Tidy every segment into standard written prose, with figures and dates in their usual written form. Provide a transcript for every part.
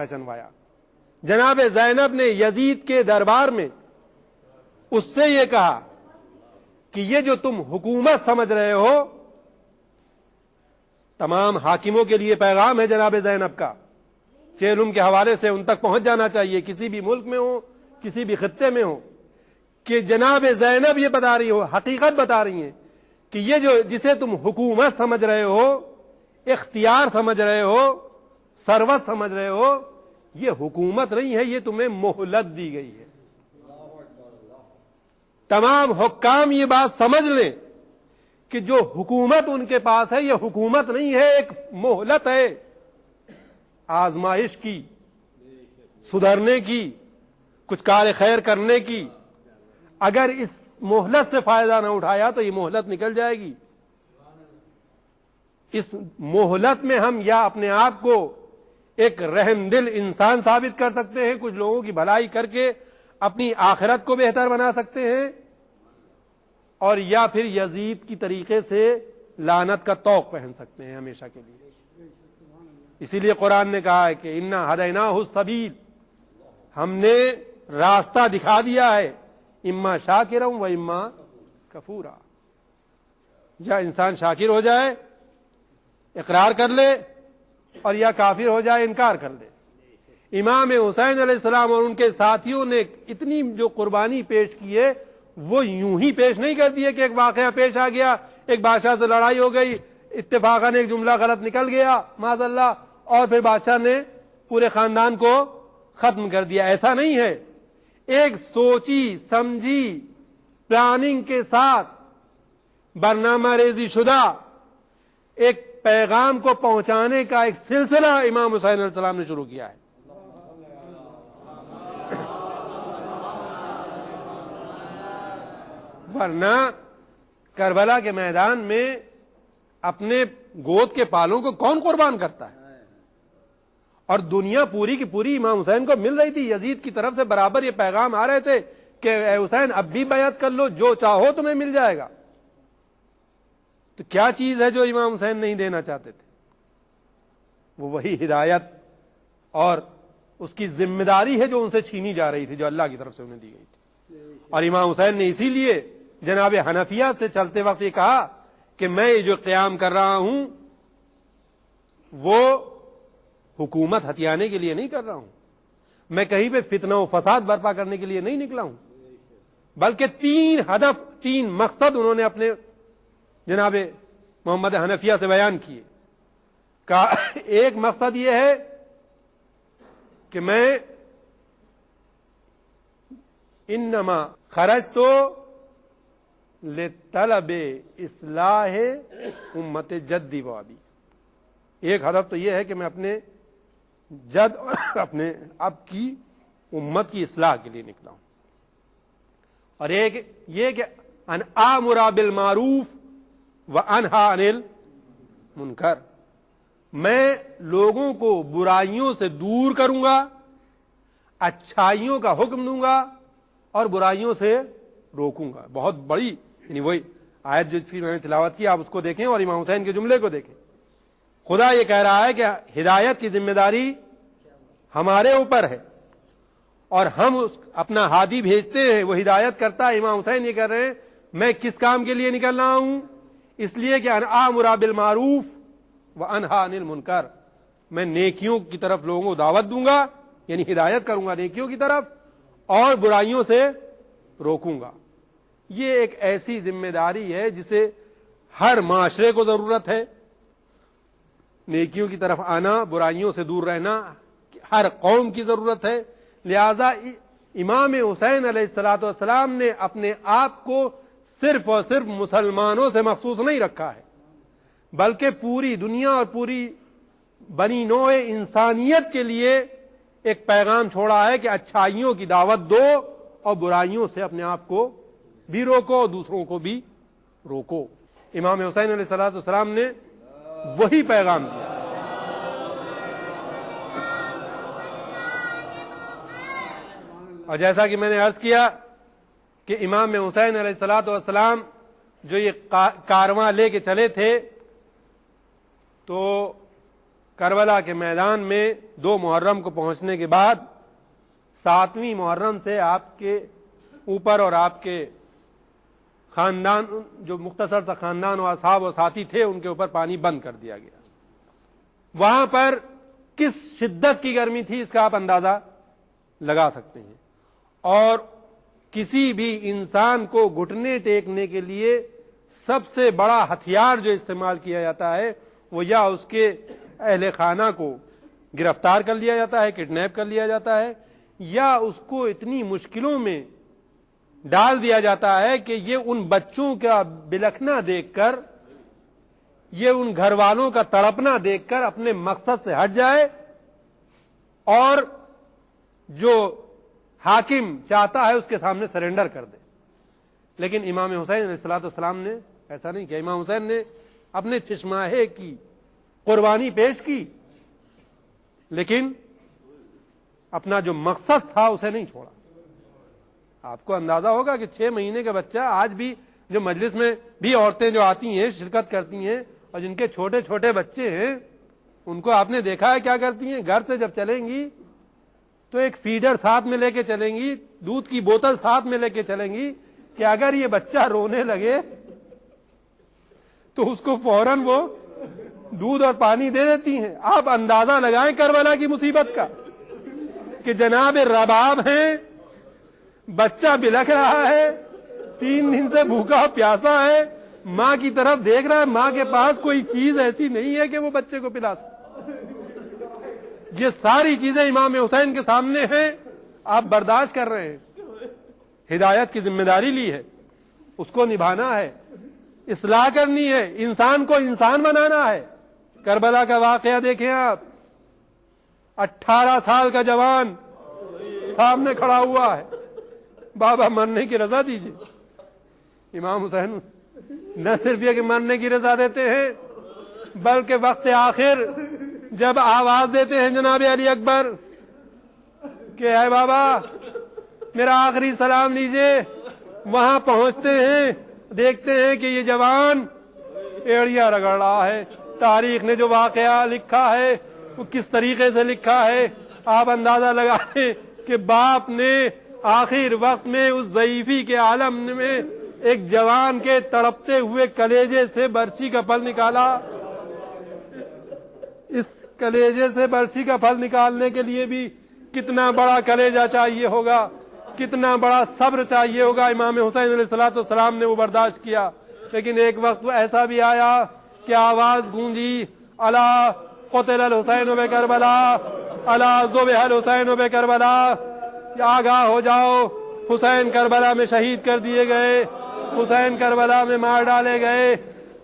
پہچنوایا۔ جناب زینب نے یزید کے دربار میں اس سے یہ کہا کہ یہ جو تم حکومت سمجھ رہے ہو، تمام حاکموں کے لیے پیغام ہے جناب زینب کا، چیلم کے حوالے سے ان تک پہنچ جانا چاہیے، کسی بھی ملک میں ہو، کسی بھی خطے میں ہو، کہ جناب زینب یہ بتا رہی ہو، حقیقت بتا رہی ہیں کہ یہ جو جسے تم حکومت سمجھ رہے ہو، اختیار سمجھ رہے ہو، ثروت سمجھ رہے ہو، یہ حکومت نہیں ہے، یہ تمہیں مہلت دی گئی ہے۔ تمام حکام یہ بات سمجھ لیں کہ جو حکومت ان کے پاس ہے یہ حکومت نہیں ہے، ایک مہلت ہے، آزمائش کی، سدھرنے کی، کچھ کار خیر کرنے کی۔ اگر اس مہلت سے فائدہ نہ اٹھایا تو یہ مہلت نکل جائے گی۔ اس مہلت میں ہم یا اپنے آپ کو ایک رحم دل انسان ثابت کر سکتے ہیں، کچھ لوگوں کی بھلائی کر کے اپنی آخرت کو بہتر بنا سکتے ہیں، اور یا پھر یزید کی طریقے سے لعنت کا طوق پہن سکتے ہیں ہمیشہ کے لیے۔ اسی لیے قرآن نے کہا ہے کہ انا ہدیناہ السبیل، ہم نے راستہ دکھا دیا ہے، اما شاکرا و اما کفورا، یا انسان شاکر ہو جائے اقرار کر لے، اور یا کافر ہو جائے انکار کر لے۔ امام حسین علیہ السلام اور ان کے ساتھیوں نے اتنی جو قربانی پیش کی ہے وہ یوں ہی پیش نہیں کر دی ہے کہ ایک واقعہ پیش آ گیا، ایک بادشاہ سے لڑائی ہو گئی، اتفاقاً ایک جملہ غلط نکل گیا معاذ اللہ، اور پھر بادشاہ نے پورے خاندان کو ختم کر دیا۔ ایسا نہیں ہے، ایک سوچی سمجھی پلاننگ کے ساتھ برنامہ ریزی شدہ ایک پیغام کو پہنچانے کا ایک سلسلہ امام حسین علیہ السلام نے شروع کیا ہے۔ ورنہ کربلا کے میدان میں اپنے گود کے پالوں کو کون قربان کرتا ہے؟ اور دنیا پوری کی پوری امام حسین کو مل رہی تھی، یزید کی طرف سے برابر یہ پیغام آ رہے تھے کہ اے حسین اب بھی بیعت کر لو، جو چاہو تمہیں مل جائے گا۔ تو کیا چیز ہے جو امام حسین نہیں دینا چاہتے تھے؟ وہ وہی ہدایت اور اس کی ذمہ داری ہے جو ان سے چھینی جا رہی تھی، جو اللہ کی طرف سے انہیں دی گئی تھی۔ اور امام حسین نے اسی لیے جناب حنفیہ سے چلتے وقت یہ کہا کہ میں یہ جو قیام کر رہا ہوں وہ حکومت ہتھیانے کے لیے نہیں کر رہا ہوں، میں کہیں پہ فتنہ و فساد برپا کرنے کے لیے نہیں نکلا ہوں، بلکہ 3 ہدف 3 مقصد انہوں نے اپنے جناب محمد حنفیہ سے بیان کیے۔ کہا ایک مقصد یہ ہے کہ میں انما خرجت لطلب اصلاح امت جدی و ابی، ایک ہدف تو یہ ہے کہ میں اپنے جد اور اپنے اب کی امت کی اصلاح کے لیے نکلا ہوں، اور ایک یہ کہ ان آمر بالمعروف وانہا عن المنکر، میں لوگوں کو برائیوں سے دور کروں گا، اچھائیوں کا حکم دوں گا اور برائیوں سے روکوں گا۔ بہت بڑی یعنی وہی آیت جس کی میں نے تلاوت کی، آپ اس کو دیکھیں اور امام حسین کے جملے کو دیکھیں۔ خدا یہ کہہ رہا ہے کہ ہدایت کی ذمہ داری ہمارے اوپر ہے، اور ہم اپنا ہادی بھیجتے ہیں، وہ ہدایت کرتا ہے۔ امام حسین یہ کہہ رہے ہیں میں کس کام کے لیے نکل رہا ہوں؟ اس لیے کہ ان آمر بالمعروف وانہا عن المنکر، میں نیکیوں کی طرف لوگوں کو دعوت دوں گا، یعنی ہدایت کروں گا نیکیوں کی طرف، اور برائیوں سے روکوں گا۔ یہ ایک ایسی ذمہ داری ہے جسے ہر معاشرے کو ضرورت ہے، نیکیوں کی طرف آنا، برائیوں سے دور رہنا ہر قوم کی ضرورت ہے۔ لہذا امام حسین علیہ السلام نے اپنے آپ کو صرف اور صرف مسلمانوں سے مخصوص نہیں رکھا ہے، بلکہ پوری دنیا اور پوری بنی نوع انسانیت کے لیے ایک پیغام چھوڑا ہے کہ اچھائیوں کی دعوت دو اور برائیوں سے اپنے آپ کو بھی روکو اور دوسروں کو بھی روکو۔ امام حسین علیہ السلام نے وہی پیغام دیا۔ اور جیسا کہ میں نے عرض کیا کہ امام حسین علیہ السلام جو یہ کارواں لے کے چلے تھے، تو کربلا کے میدان میں 2 محرم کو پہنچنے کے بعد 7ویں محرم سے آپ کے اوپر اور آپ کے خاندان، جو مختصر سا خاندان و اصحاب و ساتھی تھے، ان کے اوپر پانی بند کر دیا گیا۔ وہاں پر کس شدت کی گرمی تھی اس کا آپ اندازہ لگا سکتے ہیں، اور کسی بھی انسان کو گھٹنے ٹیکنے کے لیے سب سے بڑا ہتھیار جو استعمال کیا جاتا ہے وہ یا اس کے اہل خانہ کو گرفتار کر لیا جاتا ہے، کڈنیپ کر لیا جاتا ہے، یا اس کو اتنی مشکلوں میں ڈال دیا جاتا ہے کہ یہ ان بچوں کا بلکنا دیکھ کر، یہ ان گھر والوں کا تڑپنا دیکھ کر اپنے مقصد سے ہٹ جائے اور جو حاکم چاہتا ہے اس کے سامنے سرنڈر کر دے۔ لیکن امام حسین علیہ الصلوۃ والسلام نے ایسا نہیں کیا۔ امام حسین نے اپنے چشماہے کی قربانی پیش کی، لیکن اپنا جو مقصد تھا اسے نہیں چھوڑا۔ آپ کو اندازہ ہوگا کہ 6 مہینے کا بچہ، آج بھی جو مجلس میں بھی عورتیں جو آتی ہیں شرکت کرتی ہیں اور جن کے چھوٹے چھوٹے بچے ہیں، ان کو آپ نے دیکھا ہے کیا کرتی ہیں؟ گھر سے جب چلیں گی تو ایک فیڈر ساتھ میں لے کے چلیں گی، دودھ کی بوتل ساتھ میں لے کے چلیں گی کہ اگر یہ بچہ رونے لگے تو اس کو فوراً وہ دودھ اور پانی دے دیتی ہیں۔ آپ اندازہ لگائیں کربلا کی مصیبت کا کہ جناب رباب ہیں، بچہ بلک رہا ہے، 3 دن سے بھوکا پیاسا ہے، ماں کی طرف دیکھ رہا ہے، ماں کے پاس کوئی چیز ایسی نہیں ہے کہ وہ بچے کو پلا سکے۔ یہ ساری چیزیں امام حسین کے سامنے ہیں، آپ برداشت کر رہے ہیں۔ ہدایت کی ذمہ داری لی ہے، اس کو نبھانا ہے، اصلاح کرنی ہے، انسان کو انسان بنانا ہے۔ کربلا کا واقعہ دیکھیں آپ، 18 سال کا جوان سامنے کھڑا ہوا ہے، بابا مرنے کی رضا دیجیے۔ امام حسین نہ صرف یہ کہ مرنے کی رضا دیتے ہیں، بلکہ وقت آخر جب آواز دیتے ہیں جناب علی اکبر کہ اے بابا میرا آخری سلام لیجئے، وہاں پہنچتے ہیں، دیکھتے ہیں کہ یہ جوان ایڑیاں رگڑ رہا ہے۔ تاریخ نے جو واقعہ لکھا ہے وہ کس طریقے سے لکھا ہے آپ اندازہ لگائیں کہ باپ نے آخر وقت میں اس ضعیفی کے عالم میں ایک جوان کے تڑپتے ہوئے کلیجے سے برچی کا پھل نکالا۔ اس کلیجے سے برچی کا پھل نکالنے کے لیے بھی کتنا بڑا کلیجہ چاہیے ہوگا، کتنا بڑا صبر چاہیے ہوگا۔ امام حسین علیہ الصلوۃ والسلام نے وہ برداشت کیا، لیکن ایک وقت ایسا بھی آیا کہ آواز گونجی، الا قتل الحسین بکربلا، الا ذبح الحسین بکربلا، آگاہ ہو جاؤ، حسین کربلا میں شہید کر دیے گئے، حسین کربلا میں مار ڈالے گئے۔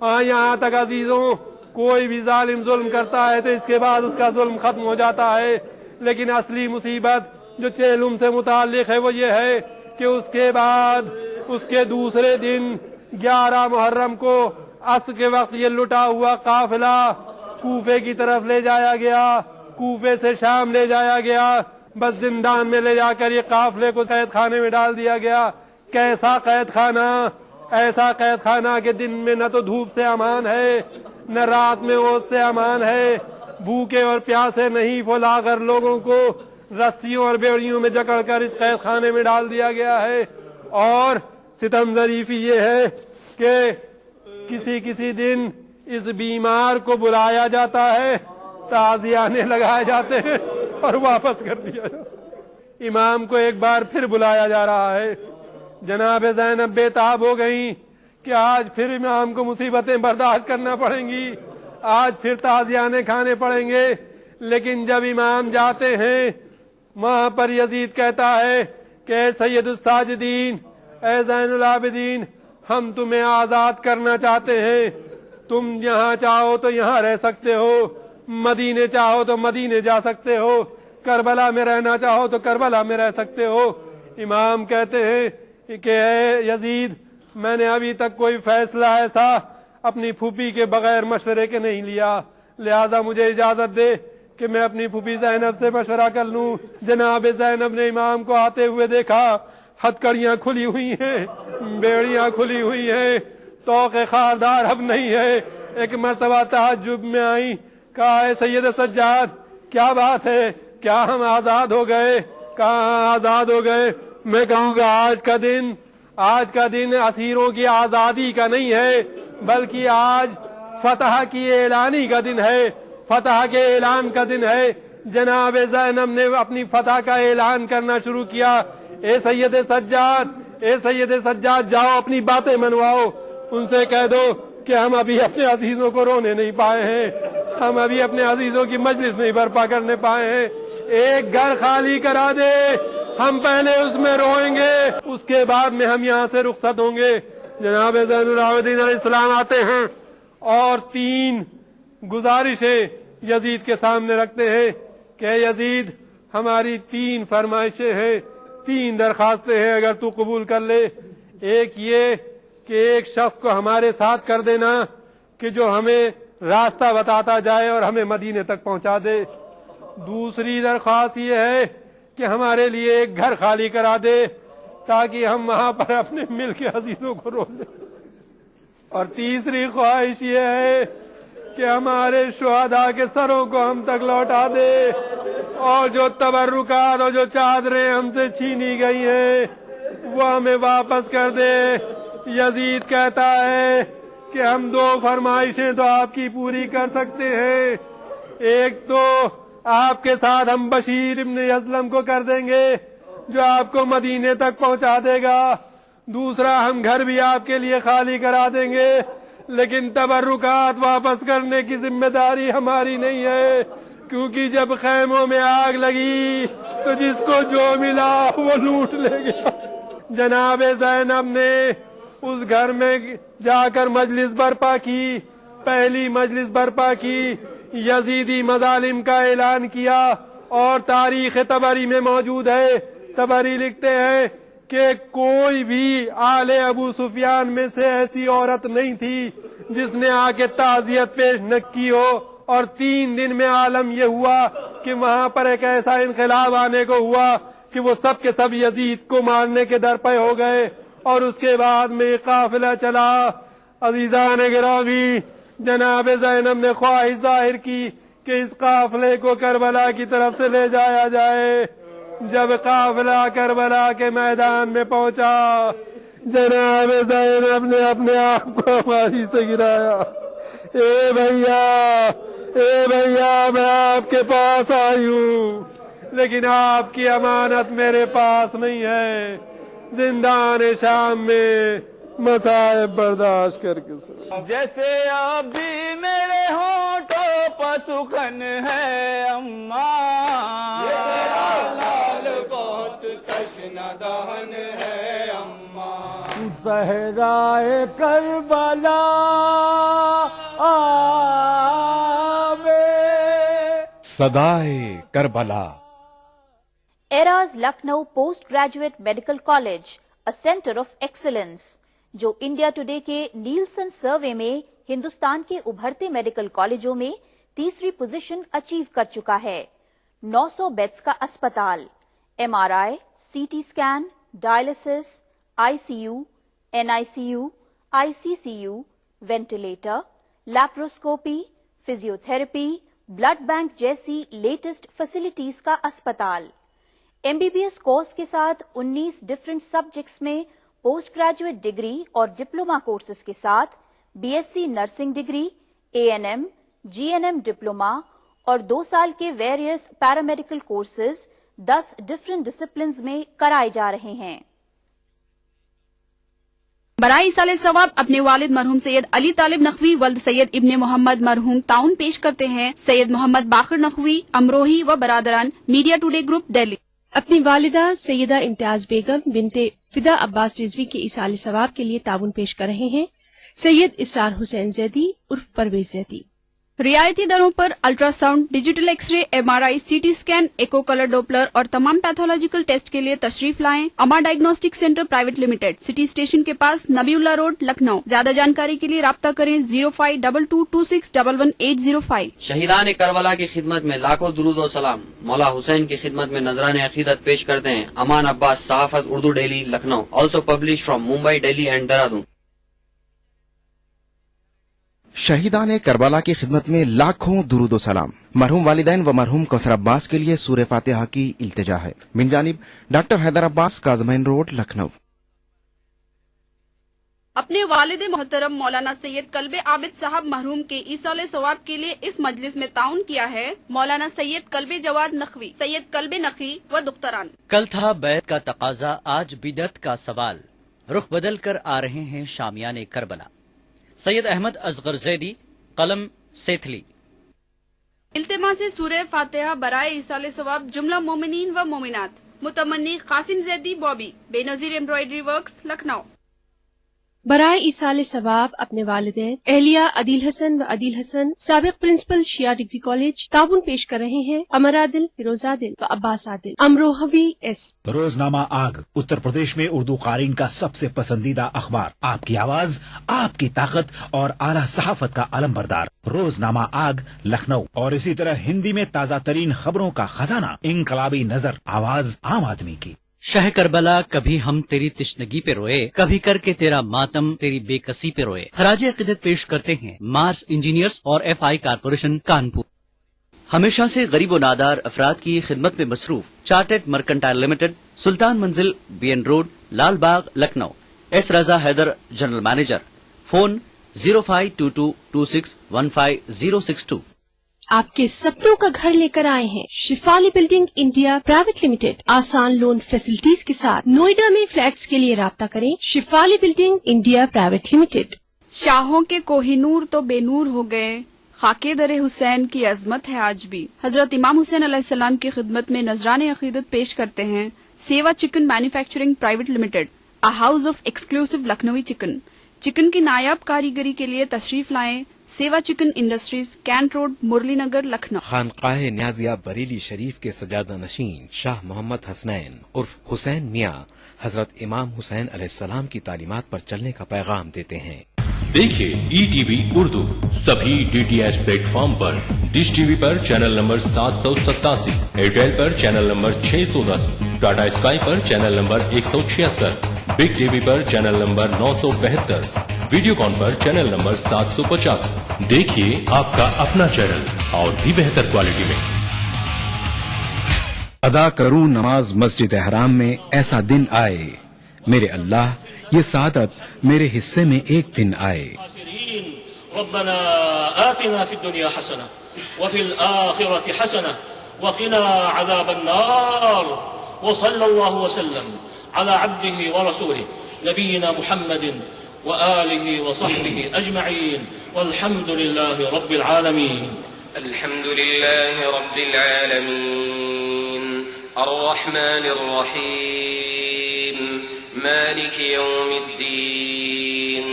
یہاں تک عزیزوں، کوئی بھی ظالم ظلم کرتا ہے تو اس کے بعد اس کا ظلم ختم ہو جاتا ہے، لیکن اصلی مصیبت جو چہلم سے متعلق ہے وہ یہ ہے کہ اس کے بعد اس کے دوسرے دن 11 محرم کو عصر کے وقت یہ لٹا ہوا قافلہ کوفے کی طرف لے جایا گیا، کوفے سے شام لے جایا گیا، بس زندان میں لے جا کر یہ قافلے کو قید خانے میں ڈال دیا گیا۔ کیسا قید خانہ؟ ایسا قید خانہ کہ دن میں نہ تو دھوپ سے امان ہے، نہ رات میں اوس سے امان ہے، بھوکے اور پیاسے نہیں پھلا کر لوگوں کو رسیوں اور بیڑیوں میں جکڑ کر اس قید خانے میں ڈال دیا گیا ہے۔ اور ستم ظریفی یہ ہے کہ کسی دن اس بیمار کو بلایا جاتا ہے، تعزیانے لگائے جاتے ہیں اور واپس کر دیا جاتا ہے۔ امام کو ایک بار پھر بلایا جا رہا ہے، جناب زینب بے تاب ہو گئیں کہ آج پھر امام کو مصیبتیں برداشت کرنا پڑیں گی، آج پھر تعزیانے کھانے پڑیں گے۔ لیکن جب امام جاتے ہیں وہاں پر یزید کہتا ہے کہ اے سید الساجدین، اے زین العابدین، ہم تمہیں آزاد کرنا چاہتے ہیں، تم یہاں چاہو تو یہاں رہ سکتے ہو، مدینے چاہو تو مدینے جا سکتے ہو، کربلا میں رہنا چاہو تو کربلا میں رہ سکتے ہو۔ امام کہتے ہیں کہ اے یزید، میں نے ابھی تک کوئی فیصلہ ایسا اپنی پھوپھی کے بغیر مشورے کے نہیں لیا، لہذا مجھے اجازت دے کہ میں اپنی پھوپھی زینب سے مشورہ کر لوں۔ جناب زینب نے امام کو آتے ہوئے دیکھا، ہتھکڑیاں کھلی ہوئی ہیں، بیڑیاں کھلی ہوئی ہیں، توق خاردار اب نہیں ہے۔ ایک مرتبہ تہجد میں آئیں، کہا اے سید سجاد کیا بات ہے, کیا ہم آزاد ہو گئے؟ کہاں آزاد ہو گئے؟ میں کہوں گا آج کا دن اسیروں کی آزادی کا نہیں ہے, بلکہ آج فتح کی اعلانی کا دن ہے, فتح کے اعلان کا دن ہے. جناب زینب نے اپنی فتح کا اعلان کرنا شروع کیا. اے سید سجاد جاؤ اپنی باتیں منواؤ, ان سے کہہ دو کہ ہم ابھی اپنے عزیزوں کو رونے نہیں پائے ہیں, ہم ابھی اپنے عزیزوں کی مجلس نہیں برپا کرنے پائے ہیں. ایک گھر خالی کرا دے, ہم پہلے اس میں روئیں گے, اس کے بعد میں ہم یہاں سے رخصت ہوں گے. جناب زین العابدین علیہ السلام آتے ہیں اور 3 گزارشیں یزید کے سامنے رکھتے ہیں کہ یزید ہماری 3 فرمائشیں ہیں, 3 درخواستیں ہیں, اگر تو قبول کر لے. ایک یہ کہ ایک شخص کو ہمارے ساتھ کر دینا کہ جو ہمیں راستہ بتاتا جائے اور ہمیں مدینے تک پہنچا دے. دوسری درخواست یہ ہے کہ ہمارے لیے ایک گھر خالی کرا دے تاکہ ہم وہاں پر اپنے مل کے عزیزوں کو رو دیں. اور تیسری خواہش یہ ہے کہ ہمارے شہداء کے سروں کو ہم تک لوٹا دے, اور جو تبرکات اور جو چادریں ہم سے چھینی گئی ہیں وہ ہمیں واپس کر دے. یزید کہتا ہے کہ ہم 2 فرمائشیں تو آپ کی پوری کر سکتے ہیں. ایک تو آپ کے ساتھ ہم بشیر ابن اسلم کو کر دیں گے جو آپ کو مدینے تک پہنچا دے گا. دوسرا ہم گھر بھی آپ کے لیے خالی کرا دیں گے, لیکن تبرکات واپس کرنے کی ذمہ داری ہماری نہیں ہے, کیونکہ جب خیموں میں آگ لگی تو جس کو جو ملا وہ لوٹ لے گیا. جناب زینب نے اس گھر میں جا کر مجلس برپا کی, پہلی مجلس برپا کی, یزیدی مظالم کا اعلان کیا, اور تاریخ طبری میں موجود ہے. طبری لکھتے ہیں کہ کوئی بھی آل ابو سفیان میں سے ایسی عورت نہیں تھی جس نے آ کے تعزیت پیش نہ کی ہو, اور 3 دن میں عالم یہ ہوا کہ وہاں پر ایک ایسا انقلاب آنے کو ہوا کہ وہ سب کے سب یزید کو مارنے کے درپے ہو گئے. اور اس کے بعد میں قافلہ چلا. عزیزان گرامی, جناب زینب نے خواہش ظاہر کی کہ اس قافلے کو کربلا کی طرف سے لے جایا جائے. جب قافلہ کربلا کے میدان میں پہنچا, جناب زینب نے اپنے آپ کو ہماری سے گرایا. اے بھیا میں آپ کے پاس آئی ہوں, لیکن آپ کی امانت میرے پاس نہیں ہے. زندان شام میں مصائب برداشت کر کے جیسے اب بھی میرے ہونٹوں پر سخن ہے اماں, یہ تیرا لال بہت تشنہ دہن ہے اماں. صحرائے کربلا آوے صدائے Karbala. Eras Lucknow post graduate medical college, a center of excellence, جو انڈیا ٹوڈے کے نیلسن سروے میں ہندوستان کے ابھرتے میڈیکل کالجوں میں 3ری پوزیشن اچیو کر چکا ہے. 900 بیڈز کا اسپتال, MRI, CT scan, dialysis, ICU, NICU, ICCU, ventilator, laparoscopy, physiotherapy, blood bank جیسی لیٹسٹ فیسلٹیز کا اسپتال. MBBS کورس کے ساتھ 19 ڈفرنٹ سبجیکٹس میں پوسٹ گریجویٹ ڈگری اور ڈپلوما کورسز کے ساتھ BSc nursing degree, ANM, GNM diploma اور 2 سال کے various paramedical courses 10 different disciplines میں کرائے جا رہے ہیں. برائے ایصال ثواب اپنے والد مرحوم سید علی طالب نقوی ولد سید ابن محمد مرحوم تعاون پیش کرتے ہیں سید محمد باقر نقوی, امروہی و برادران, میڈیا ٹوڈے گروپ, دہلی. اپنی والدہ سیدہ امتیاز بیگم بنت فدا عباس رضوی کے ایصال ثواب کے لیے تعاون پیش کر رہے ہیں سید اسرار حسین زیدی عرف پرویز زیدی. رعایتی دروں پر ultrasound, digital X ray, MRI, CT scan, echo colour Doppler اور تمام پیتھولوجیکل ٹیسٹ کے لیے تشریف لائیں. Uma diagnostic centre private limited, city station کے پاس, نبی اللہ روڈ, لکھنؤ. زیادہ جانکاری کے لیے رابطہ کریں 052226111805. شہیدان کربلا کی خدمت میں لاکھوں درود و سلام. مولا حسین کی خدمت میں نذران عقیدت پیش کرتے ہیں Aman Abbas, Sahafat Urdu daily, Lucknow. Also publish from Mumbai, Delhi and Dehradun. شہیدان کربلا کی خدمت میں لاکھوں درود و سلام. مرحوم والدین و مرحوم کوثر عباس کے لیے سورہ فاتحہ کی التجا ہے. من جانب ڈاکٹر حیدر عباس، کاظمین روڈ، لکھنؤ. اپنے والد محترم مولانا سید قلب عابد صاحب مرحوم کے ایصال ثواب کے لیے اس مجلس میں تعاون کیا ہے مولانا سید قلب جواد نقوی، سید قلب نقی و دختران. کل تھا بیعت کا تقاضا، آج بدعت کا سوال، رخ بدل کر آ رہے ہیں شامیان کربلا. سید احمد اصغر زیدی، قلم سیتھلی. التماس سورہ فاتحہ برائے ایصال ثواب جملہ مومنین و مومنات. متمنی قاسم زیدی بابی، بے نظیر ایمبرائڈری ورکس، لکھنؤ. برائے ایصال ثواب اپنے والدین اہلیہ عدیل حسن و عدیل حسن، سابق پرنسپل شیعہ ڈگری کالج، تعاون پیش کر رہے ہیں امر عادل، فیروز عادل و عباس عادل. امروہوی ایس. روزنامہ آگ اتر پردیش میں اردو قارئین کا سب سے پسندیدہ اخبار. آپ کی آواز، آپ کی طاقت اور اعلیٰ صحافت کا علم بردار. روزنامہ آگ لکھنؤ. اور اسی طرح ہندی میں تازہ ترین خبروں کا خزانہ. انقلابی نظر، آواز عام آدمی کی. شہ کربلا، کبھی ہم تیری تشنگی پہ روئے، کبھی کر کے تیرا ماتم تیری بے کسی پہ روئے. خراج عقیدت پیش کرتے ہیں مارس انجینئرز اور FI کارپوریشن کانپور. ہمیشہ سے غریب و نادار افراد کی خدمت میں مصروف چارٹرڈ مرکنٹائل لمیٹڈ، سلطان منزل، BN روڈ، لال باغ، لکھنؤ. ایس رضا حیدر، جنرل مینیجر. فون 052226156062. آپ کے سپنوں کا گھر لے کر آئے ہیں Shefali building India private limited. آسان لون فیسلٹیز کے ساتھ نوئیڈا میں فلیٹس کے لیے رابطہ کریں. Shefali building India private limited. شاہوں کے کوہ نور تو بے نور ہو گئے، خاکے در حسین کی عظمت ہے آج بھی. حضرت امام حسین علیہ السلام کی خدمت میں نذران عقیدت پیش کرتے ہیں Sewa chikan manufacturing private limited, a house of exclusive Lucknowi chikan. Chikan کی نایاب کاریگری کے لیے تشریف لائیں. Sewa chikan industries, cantt road, Murli Nagar, Lucknow. Khanqah Niyaziya Bareilly شریف کے سجادہ نشین شاہ محمد حسنین عرف حسین میاں حضرت امام حسین علیہ السلام کی تعلیمات پر چلنے کا پیغام دیتے ہیں. دیکھیے ETV اردو سبھی DTH پلیٹ فارم پر. ڈش ٹی وی پر چینل نمبر 787، ایئرٹیل پر چینل نمبر 610، ٹاٹا اسکائی پر channel number 176، big T V پر چینل نمبر 972، ویڈیو کان پر چینل نمبر 750. دیکھیے آپ کا اپنا چینل اور بھی بہتر کوالٹی میں. ادا کروں نماز مسجد حرام میں، ایسا دن آئے میرے اللہ، یہ سعادت میرے حصے میں ایک دن آئے. ربنا آتنا في الدنيا حسنة وفي الآخرة حسنة وقنا عذاب النار. وصلى الله وسلم على عبده ورسوله نبينا محمد وآله وصحبه أجمعين والحمد لله رب العالمين. الحمد لله رب العالمين الرحمن الرحيم مالك يوم الدين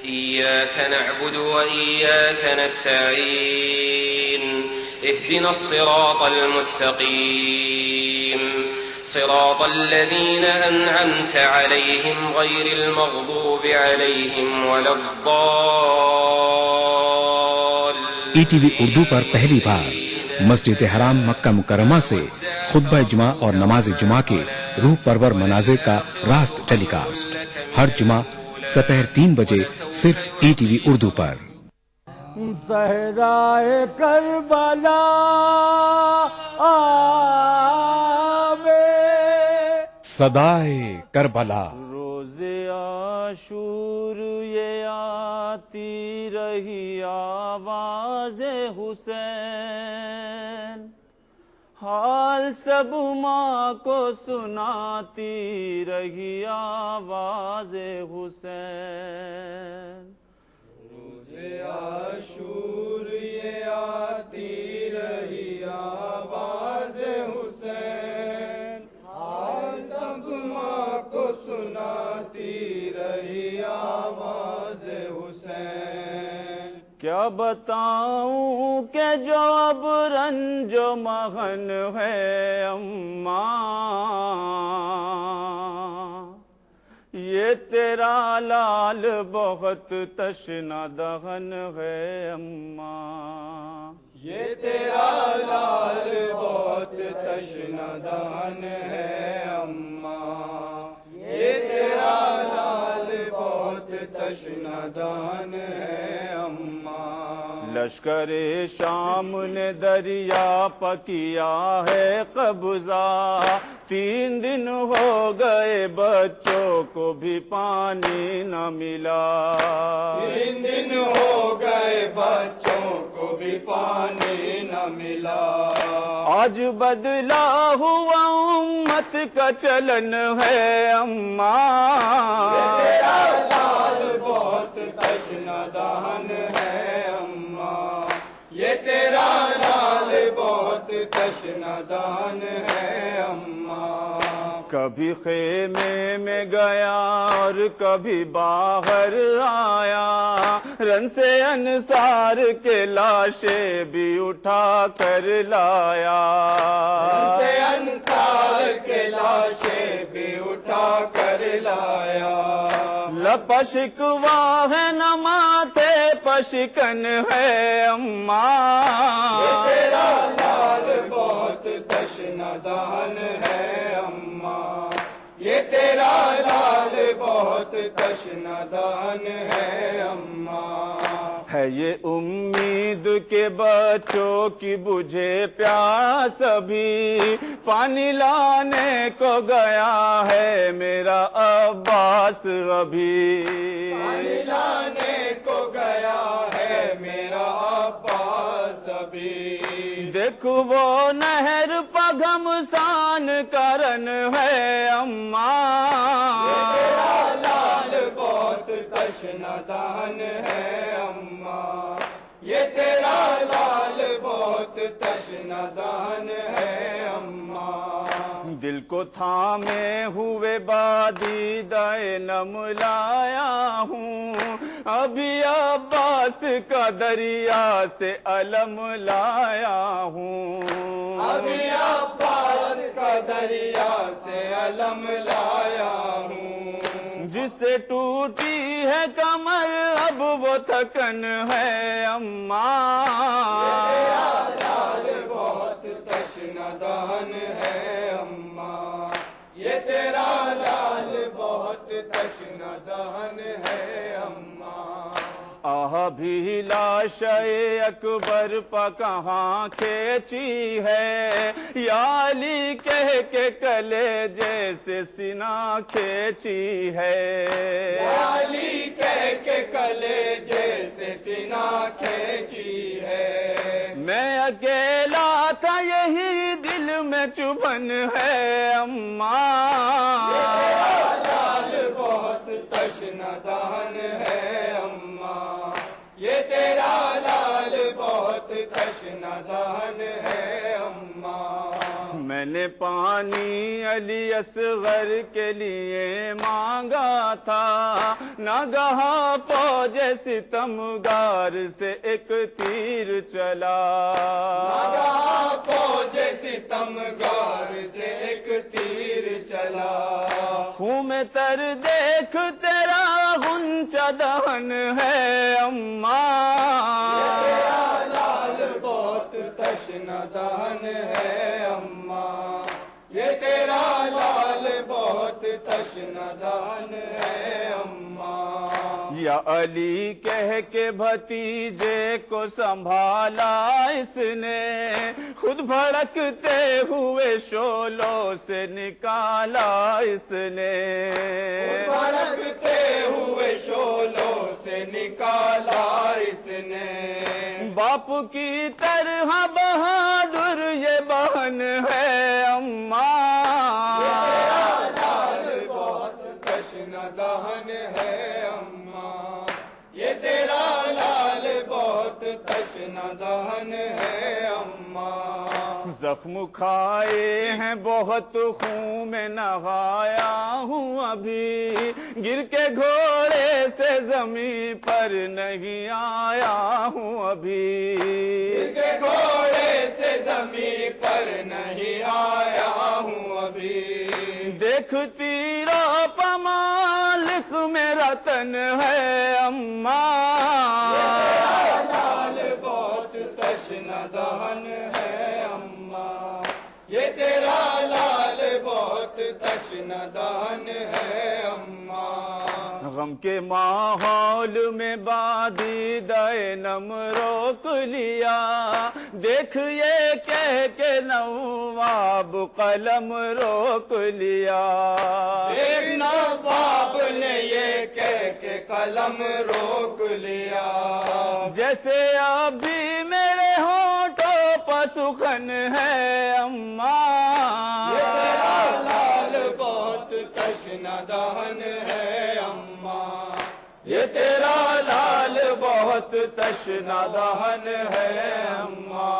إياك نعبد وإياك نستعين اهدنا الصراط المستقيم صراط الذين أنعمت عليهم غير المغضوب عليهم ولا الضالين. ETV اردو پر پہلی بار مسجد حرام مکہ مکرمہ سے خطبہ جمعہ اور نماز جمعہ کے روح پرور مناظر کا راست ٹیلی کاسٹ ہر جمعہ دوپہر 3 بجے صرف ETV اردو پر. صحرائے کربلا آوے، صدائے کربلا روز عاشور یہ آتی رہی آواز حسین، حال سب ماں کو سناتی رہی آواز حسین. روز عاشور یہ آتی رہی آواز حسین، حال سب ماں کو سناتی رہی آواز حسین. کیا بتاؤں کہ جو اب رنج و مہن ہے اماں، یہ تیرا لال بہت تشنا دہن ہے اماں. یہ تیرا لال بہت تشنا دہن ہے اماں. یہ تیرا لال بہت تشنا دہن ہے اماں. لشکر شام نے دریا پکیا ہے قبضہ 3 دن ہو گئے بچوں کو بھی پانی نہ ملا 3 دن ہو گئے بچوں کو بھی پانی نہ ملا آج بدلا ہوا امت کا چلن ہے اماں تیرا لال بہت تشنہ دہن ہے اماں یہ تیرا لال بہت تشنہ دہن ہے اماں کبھی خیمے میں گیا اور کبھی باہر آیا رن سے انصار کے لاشیں بھی اٹھا کر لایا سے انصار کے لاشیں بھی اٹھا کر لایا لپشکوا ہے نہ ماتھے پشکن ہے اماں تیرا لال بہت تشنہ دہن ہے اماں یہ تیرا لال بہت تشنہ دہن ہے اماں ہے یہ امید کے بچوں کی بجھے پیاس ابھی پانی لانے کو گیا ہے میرا عباس ابھی پانی لانے کو گیا ہے میرا عباس ابھی دیکھ وہ نہر پگم سان کرن ہے اماں تیرا لال بہت تشنہ دہن ہے اماں یہ تیرا لال بہت تشنہ دہن ہے اماں دل کو تھامے ہوئے بادی دائے نم لایا ہوں ابھی عباس کا دریا سے علم لایا ہوں ابھی عباس کا دریا سے علم لایا ہوں جس سے ٹوٹی ہے کمر اب وہ تھکن ہے اماں تیرا لال بہت تشنہ دہن ہے اماں یہ تیرا لال بہت تشنہ دہن ہے اماں آہ بھی لاشے اکبر پا کہاں کھینچی ہے یا علی کہہ کے کلے جیسے سینہ کھینچی ہے یا علی کہہ کے کلے جیسے سینہ کھینچی ہے میں اکیلا تھا یہی دل میں چبھن ہے اماں تیرا لال بہت تشنہ دہن ہے اماں یہ تیرا لال بہت تشنہ دہن ہے اماں میں نے پانی علی اصغر کے لیے مانگا تھا ناگہاں فوج ستمگار سے ایک تیر چلا ناگہاں فوج ستمگار سے ایک تیر چلا خون میں تر دیکھ تیرا غنچہ دہن ہے اماں تیرا لال بہت تشنہ دہن ہے اماں یہ تیرا لال بہت تشنہ دہن ہے اماں یا علی کہہ کے بھتیجے کو سنبھالا اس نے خود بھڑکتے ہوئے شولوں سے نکالا اس نے بھڑکتے ہوئے شولوں سے نکالا اس نے باپ کی طرح بہادر یہ بہن ہے اماں تیرا لال بہت تشنہ دہن ہے اماں یہ تیرا لال بہت تشنہ دہن ہے اماں زخم کھائے ہیں بہت خون میں نہایا ہوں ابھی گر کے گھوڑے سے زمین پر نہیں آیا ہوں ابھی گر کے گھوڑے سے زمین پر نہیں آیا ہوں ابھی دیکھ تیرا پمالک میرا تن ہے اماں تیرا لال بہت تشنہ دہن ہے اماں یہ تیرا لال بہت تشنہ دہن ہے اماں غم کے ماحول میں بادیدہ نم روک لیا، دیکھ یہ کہہ کے نواب قلم روک لیا، ایک نواب نے یہ کہہ کے قلم روک لیا، جیسے ابھی میرے ہونٹوں پر سخن ہے اماں، یہ تیرا لال بہت تشنہ دہن ہے اماں، یہ تیرا لال بہت تشنہ دہن ہے اماں۔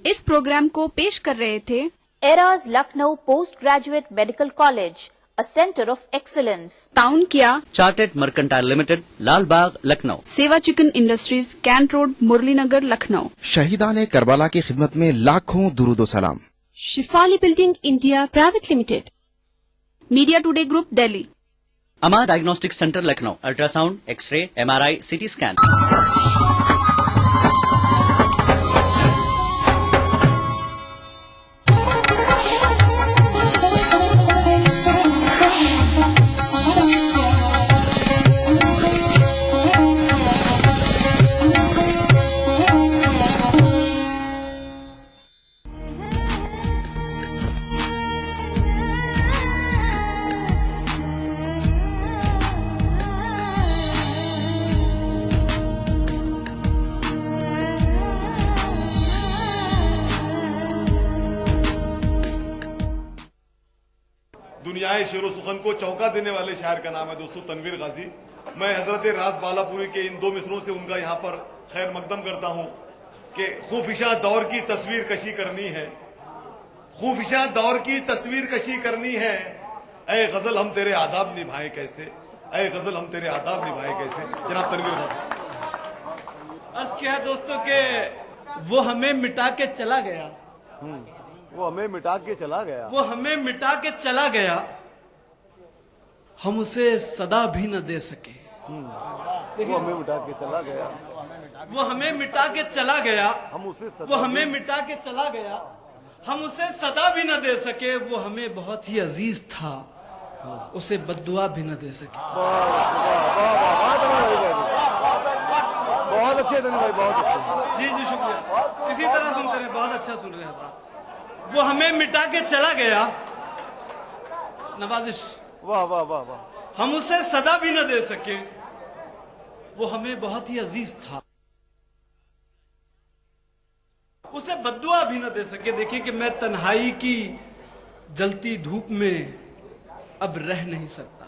اس پروگرام کو پیش کر رہے تھے eras Lucknow post graduate medical college, a center of excellence. تعاون کیا chartered mercantile limited, Lal Bagh, Lucknow. Sewa chikan industries, cantt road, Murli Nagar, Lucknow. شہیدان کربلا کی خدمت میں لاکھوں درود و سلام۔ Shefali building India private limited, media today group, Delhi. Uma diagnostic centre, Lucknow, ultrasound, X ray, MRI، CT scan. دنیائے شعر و سخن کو چونکا دینے والے شاعر کا نام ہے دوستو تنویر غازی۔ میں حضرت راز بالا پوری کے ان دو مصروں سے ان کا یہاں پر خیر مقدم کرتا ہوں کہ خوفشاں دور کی تصویر کشی کرنی ہے، خوفشاں دور کی تصویر کشی کرنی ہے، اے غزل ہم تیرے آداب نبھائے کیسے، اے غزل ہم تیرے آداب نبھائے کیسے۔ جناب تنویر غازی۔ عرض کیا ہے دوستو کہ وہ ہمیں مٹا کے چلا گیا، وہ ہمیں مٹا کے چلا گیا، وہ ہمیں مٹا کے چلا گیا، ہم اسے صدا بھی نہ دے سکے۔ وہ ہمیں مٹا کے چلا گیا، وہ ہمیں مٹا کے چلا گیا، ہم اسے وہ ہمیں مٹا کے چلا گیا، ہم اسے صدا بھی نہ دے سکے، وہ ہمیں بہت ہی عزیز تھا، اسے بددعا بھی نہ دے سکے۔ بہت اچھے تنویر بھائی، بہت اچھے۔ جی جی شکریہ، اسی طرح سنتے رہے، بہت اچھا سن رہے ہیں حضرات۔ وہ ہمیں مٹا کے چلا گیا، نوازش، واہ واہ واہ واہ، ہم اسے صدا بھی نہ دے سکے، وہ ہمیں بہت ہی عزیز تھا، اسے بددعا بھی نہ دے سکے۔ دیکھیں کہ میں تنہائی کی جلتی دھوپ میں اب رہ نہیں سکتا،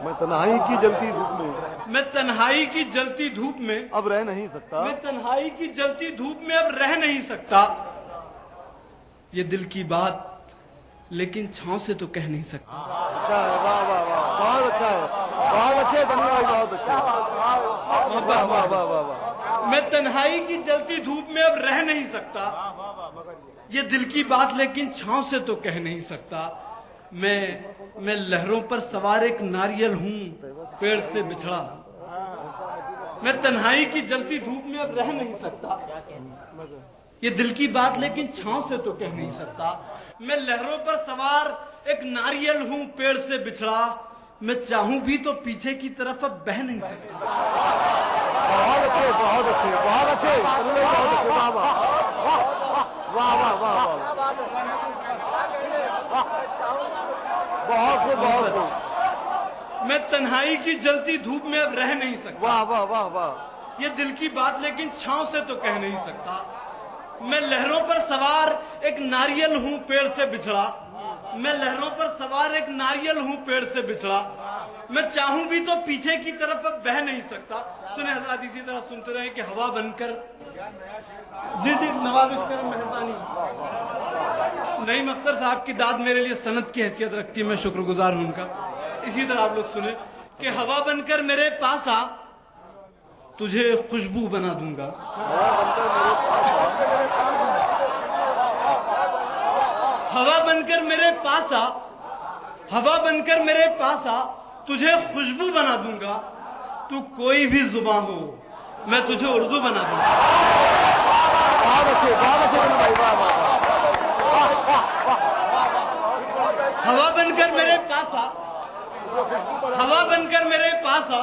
میں تنہائی کی جلتی دھوپ میں، میں تنہائی کی جلتی دھوپ میں اب رہ نہیں سکتا، میں تنہائی کی جلتی دھوپ میں اب رہ نہیں سکتا، یہ دل کی بات لیکن چھاؤں سے تو کہہ نہیں سکتا۔ اچھا ہے، واہ واہ واہ، بہت اچھا ہے، بہت اچھے تنویر بھائی، بہت اچھے، واہ واہ واہ واہ واہ۔ میں تنہائی کی جلتی دھوپ میں اب رہ نہیں سکتا، یہ دل کی بات لیکن چھاؤں سے تو کہہ نہیں سکتا، میں لہروں پر سوار ایک ناریل ہوں پیڑ سے بچھڑا، میں تنہائی کی جلتی دھوپ میں اب رہ نہیں سکتا، یہ دل کی بات لیکن چھاؤں سے تو کہہ نہیں سکتا، میں لہروں پر سوار ایک ناریل ہوں پیڑ سے بچھڑا، میں چاہوں بھی تو پیچھے کی طرف اب بہ نہیں سکتا۔ بہت اچھے، بہت اچھے، بہت اچھے تنویر، بہت اچھے، واہ واہ واہ واہ واہ واہ، بہت خوب، بہت خوب۔ میں تنہائی کی جلتی دھوپ میں اب رہ نہیں سکتا، واہ واہ واہ واہ، یہ دل کی بات لیکن چھاؤں سے تو کہہ نہیں سکتا، میں لہروں پر سوار ایک ناریل ہوں پیڑ سے بچھڑا، میں لہروں پر سوار ایک ناریل ہوں پیڑ سے بچھڑا، میں چاہوں بھی تو پیچھے کی طرف اب بہ نہیں سکتا۔ سنیں حضرات، اسی طرح سنتے رہے کہ ہوا بن کر، جی جی نوازش کریں، مہربانی۔ نعیم اختر صاحب کی داد میرے لیے سند کی حیثیت رکھتی ہے، میں شکر گزار ہوں ان کا۔ اسی طرح آپ لوگ سنیں کہ ہوا بن کر میرے پاس آ، تجھے خوشبو بنا دوں گا، ہوا بن کر میرے پاس آ، ہوا بن کر میرے پاس آ، تجھے خوشبو بنا دوں گا، تو کوئی بھی زباں ہو میں تجھے اردو بنا دوں گا. ہوا بن کر میرے پاس آ، ہوا بن کر میرے پاس آ.